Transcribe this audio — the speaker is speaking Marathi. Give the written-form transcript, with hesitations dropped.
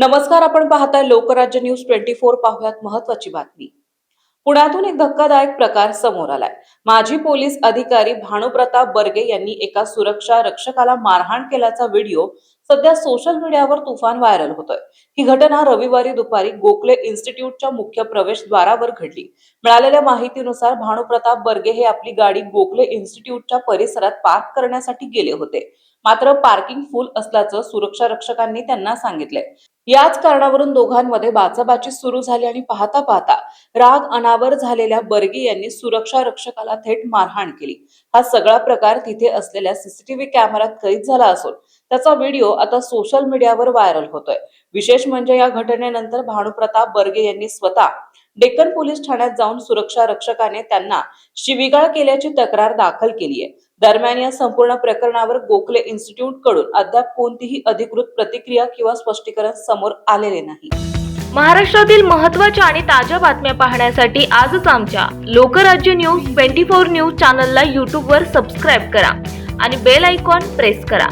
नमस्कार, आपण पाहताय लोकराज्य न्यूज 24। पाहुयात महत्त्वाची बातमी। पुण्यातून एक धक्कादायक प्रकार समोर आलाय। माजी पोलीस अधिकारी भानुप्रताप बर्गे यांनी एका सुरक्षा रक्षकाला मारहाण केल्याचा व्हिडिओ सध्या सोशल मीडियावर तुफान व्हायरल होतोय। ही घटना रविवारी दुपारी गोखले इन्स्टिट्यूटच्या मुख्य प्रवेशद्वारावर घडली। मिळालेल्या माहितीनुसार भानुप्रताप बर्गे हे आपली गाडी गोखले इन्स्टिट्यूटच्या परिसरात पार्क करण्यासाठी गेले होते। मात्र पार्किंग फुल असल्याचं सुरक्षा रक्षकांनी त्यांना सांगितले। याच कारणावरून दोघांमध्ये बाचाबाची सुरू झाली आणि पाहता पाहता राग अनावर झालेल्या बर्गे यांनी सुरक्षा रक्षकाला थेट मारहाण केली। हा सगळा प्रकार तिथे असलेल्या सीसीटीव्ही कॅमेऱ्यात कैद झाला असून त्याचा व्हिडिओ आता सोशल मीडियावर व्हायरल होतोय। विशेष म्हणजे या घटनेनंतर भानुप्रताप बर्गे यांनी स्वतः डेक्कन पोलीस ठाण्यात जाऊन सुरक्षा रक्षकाने त्यांना शिवीगाळ केल्याची तक्रार दाखल केली आहे। दरम्यान या संपूर्ण प्रकरणावर गोखले इन्स्टिट्यूट कडून अद्याप कोणतीही अधिकृत प्रतिक्रिया किंवा स्पष्टीकरण समोर आलेले नाही। महाराष्ट्रातील महत्त्वाच्या आणि ताज्या बातम्या पाहण्यासाठी आजच आमच्या लोकराज्य न्यूज 24 न्यूज चॅनलला YouTube वर सबस्क्राइब करा आणि बेल आयकॉन प्रेस करा।